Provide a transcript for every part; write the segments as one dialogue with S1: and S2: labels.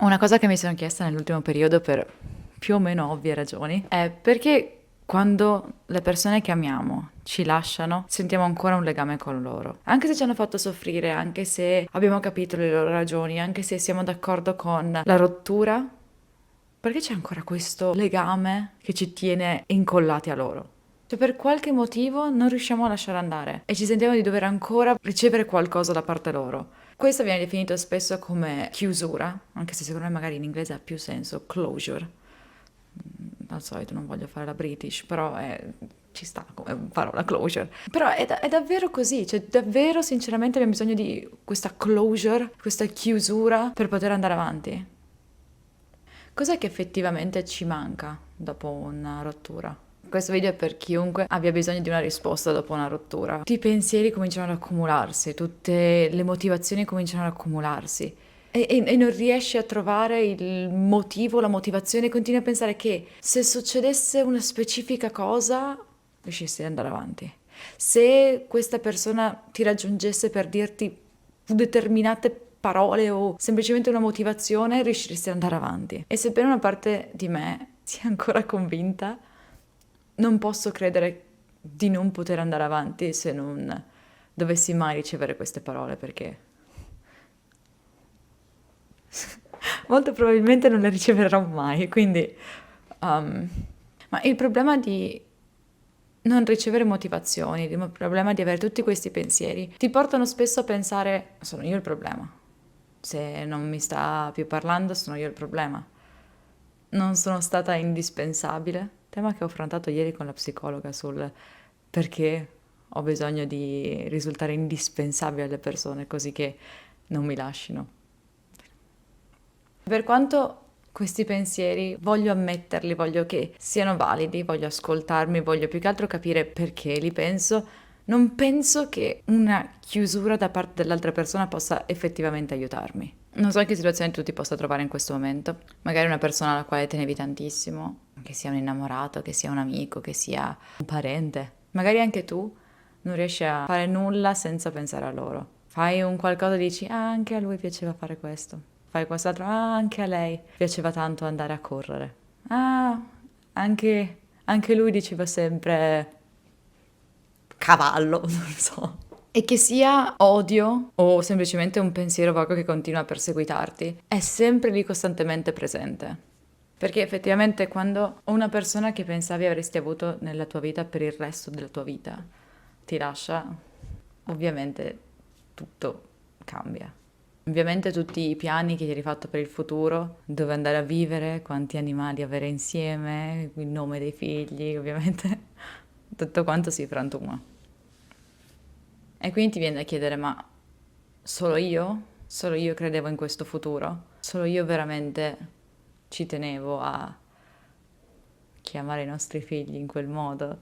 S1: Una cosa che mi sono chiesta nell'ultimo periodo per più o meno ovvie ragioni è perché quando le persone che amiamo ci lasciano, sentiamo ancora un legame con loro. Anche se ci hanno fatto soffrire, anche se abbiamo capito le loro ragioni, anche se siamo d'accordo con la rottura, perché c'è ancora questo legame che ci tiene incollati a loro? Cioè per qualche motivo non riusciamo a lasciare andare e ci sentiamo di dover ancora ricevere qualcosa da parte loro. Questo viene definito spesso come chiusura, anche se secondo me magari in inglese ha più senso, closure. Al solito non voglio fare la British, però ci sta come parola closure. Però è davvero così, cioè davvero sinceramente abbiamo bisogno di questa closure, questa chiusura per poter andare avanti. Cos'è che effettivamente ci manca dopo una rottura? Questo video è per chiunque abbia bisogno di una risposta dopo una rottura. Tutti i pensieri cominciano ad accumularsi, tutte le motivazioni cominciano ad accumularsi e non riesci a trovare il motivo, la motivazione, continui a pensare che se succedesse una specifica cosa riuscissi ad andare avanti. Se questa persona ti raggiungesse per dirti determinate parole o semplicemente una motivazione, riusciresti ad andare avanti. E sebbene una parte di me sia ancora convinta, non posso credere di non poter andare avanti se non dovessi mai ricevere queste parole, perché molto probabilmente non le riceverò mai. Quindi, ma il problema di non ricevere motivazioni, il problema di avere tutti questi pensieri, ti portano spesso a pensare, sono io il problema. Se non mi sta più parlando, sono io il problema. Non sono stata indispensabile. Tema che ho affrontato ieri con la psicologa sul perché ho bisogno di risultare indispensabile alle persone così che non mi lasciano. Per quanto questi pensieri voglio ammetterli, voglio che siano validi, voglio ascoltarmi, voglio più che altro capire perché li penso, non penso che una chiusura da parte dell'altra persona possa effettivamente aiutarmi. Non so in che situazione tu ti possa trovare in questo momento. Magari una persona alla quale tenevi tantissimo, che sia un innamorato, che sia un amico, che sia un parente. Magari anche tu non riesci a fare nulla senza pensare a loro. Fai un qualcosa e dici, ah, anche a lui piaceva fare questo. Fai quest'altro, ah, anche a lei piaceva tanto andare a correre. Ah, anche lui diceva sempre cavallo, non so. E che sia odio o semplicemente un pensiero vago che continua a perseguitarti, è sempre lì costantemente presente. Perché effettivamente quando una persona che pensavi avresti avuto nella tua vita per il resto della tua vita ti lascia, ovviamente tutto cambia. Ovviamente tutti i piani che ti eri fatto per il futuro, dove andare a vivere, quanti animali avere insieme, il nome dei figli, ovviamente tutto quanto si frantuma. E quindi ti viene da chiedere, ma solo io? Solo io credevo in questo futuro? Solo io veramente ci tenevo a chiamare i nostri figli in quel modo?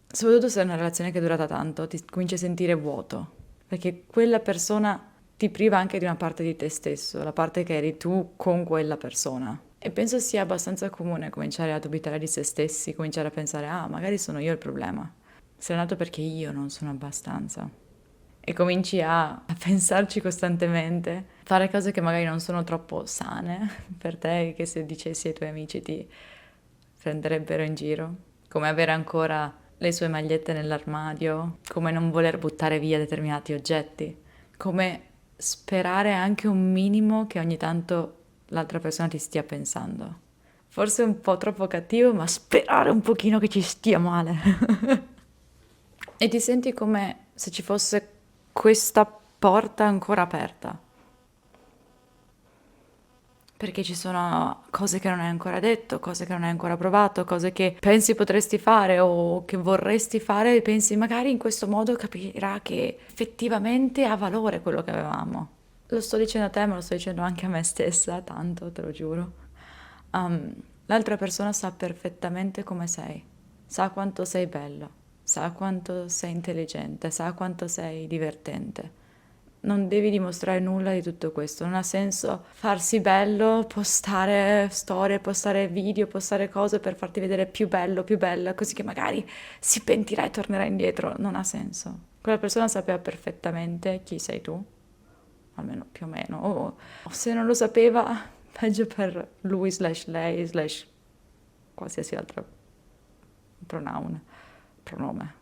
S1: Soprattutto se è una relazione che è durata tanto, ti cominci a sentire vuoto, perché quella persona ti priva anche di una parte di te stesso, la parte che eri tu con quella persona. E penso sia abbastanza comune cominciare a dubitare di se stessi, cominciare a pensare, ah, magari sono io il problema. Sei nato perché io non sono abbastanza. E cominci a pensarci costantemente, fare cose che magari non sono troppo sane per te, che se dicessi ai tuoi amici ti prenderebbero in giro, come avere ancora le sue magliette nell'armadio, come non voler buttare via determinati oggetti, come sperare anche un minimo che ogni tanto l'altra persona ti stia pensando. Forse un po' troppo cattivo, ma sperare un pochino che ci stia male. E ti senti come se ci fosse questa porta ancora aperta. Perché ci sono cose che non hai ancora detto, cose che non hai ancora provato, cose che pensi potresti fare o che vorresti fare e pensi magari in questo modo capirà che effettivamente ha valore quello che avevamo. Lo sto dicendo a te, ma lo sto dicendo anche a me stessa, tanto, te lo giuro. L'altra persona sa perfettamente come sei, sa quanto sei bello, sa quanto sei intelligente, sa quanto sei divertente. Non devi dimostrare nulla di tutto questo, non ha senso farsi bello, postare storie, postare video, postare cose per farti vedere più bello, più bella, così che magari si pentirà e tornerà indietro. Non ha senso. Quella persona sapeva perfettamente chi sei tu, almeno più o meno, o se non lo sapeva, peggio per lui slash lei slash qualsiasi altro pronome.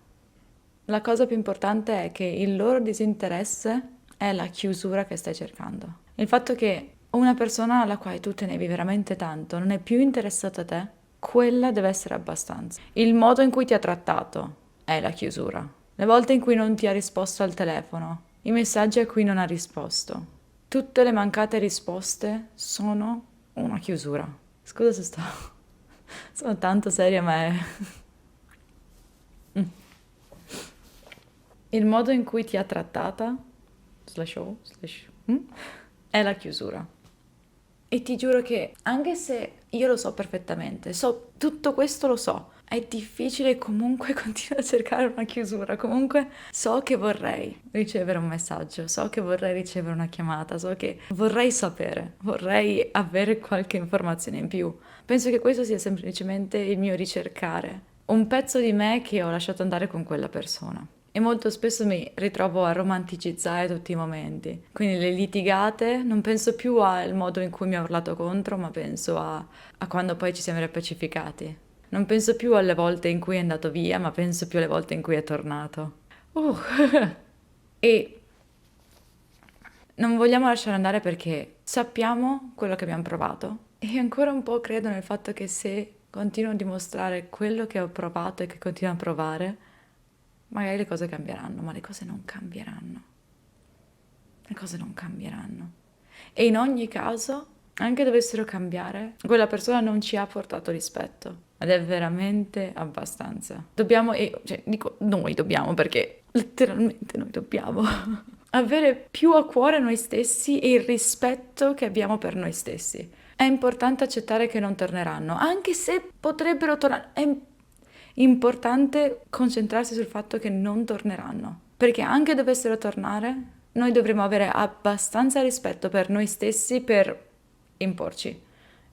S1: La cosa più importante è che il loro disinteresse è la chiusura che stai cercando. Il fatto che una persona alla quale tu tenevi veramente tanto non è più interessata a te, quella deve essere abbastanza. Il modo in cui ti ha trattato è la chiusura. Le volte in cui non ti ha risposto al telefono, i messaggi a cui non ha risposto, tutte le mancate risposte sono una chiusura. Scusa se sono tanto seria, ma è... Il modo in cui ti ha trattata, è la chiusura. E ti giuro che, anche se io lo so perfettamente, tutto questo lo so, è difficile comunque continuare a cercare una chiusura. Comunque so che vorrei ricevere un messaggio, so che vorrei ricevere una chiamata, so che vorrei sapere, vorrei avere qualche informazione in più. Penso che questo sia semplicemente il mio ricercare un pezzo di me che ho lasciato andare con quella persona. E molto spesso mi ritrovo a romanticizzare tutti i momenti. Quindi le litigate, non penso più al modo in cui mi ha urlato contro, ma penso a quando poi ci siamo riappacificati. Non penso più alle volte in cui è andato via, ma penso più alle volte in cui è tornato. E non vogliamo lasciare andare perché sappiamo quello che abbiamo provato. E ancora un po' credo nel fatto che se continuo a dimostrare quello che ho provato e che continuo a provare, magari le cose cambieranno, ma le cose non cambieranno. Le cose non cambieranno. E in ogni caso, anche dovessero cambiare, quella persona non ci ha portato rispetto. Ed è veramente abbastanza. Dobbiamo, cioè dico noi dobbiamo perché letteralmente noi dobbiamo avere più a cuore noi stessi e il rispetto che abbiamo per noi stessi. È importante accettare che non torneranno, anche se potrebbero tornare. È importante concentrarsi sul fatto che non torneranno, perché anche dovessero tornare, noi dovremo avere abbastanza rispetto per noi stessi per imporci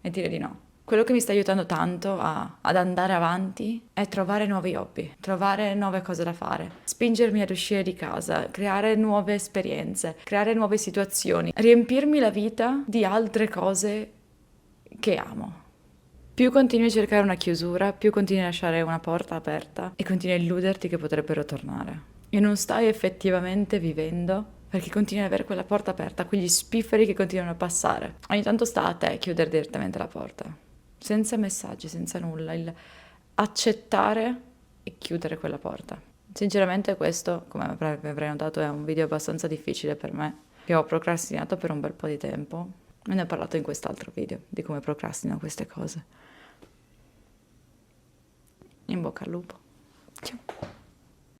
S1: e dire di no. Quello che mi sta aiutando tanto ad andare avanti è trovare nuovi hobby, trovare nuove cose da fare, spingermi ad uscire di casa, creare nuove esperienze, creare nuove situazioni, riempirmi la vita di altre cose che amo. Più continui a cercare una chiusura, più continui a lasciare una porta aperta e continui a illuderti che potrebbero tornare. E non stai effettivamente vivendo perché continui ad avere quella porta aperta, quegli spifferi che continuano a passare. Ogni tanto sta a te chiudere direttamente la porta, senza messaggi, senza nulla, il accettare e chiudere quella porta. Sinceramente questo, come avrei notato, è un video abbastanza difficile per me, che ho procrastinato per un bel po' di tempo. Me ne ho parlato in quest'altro video, di come procrastino queste cose. In bocca al lupo. Ciao.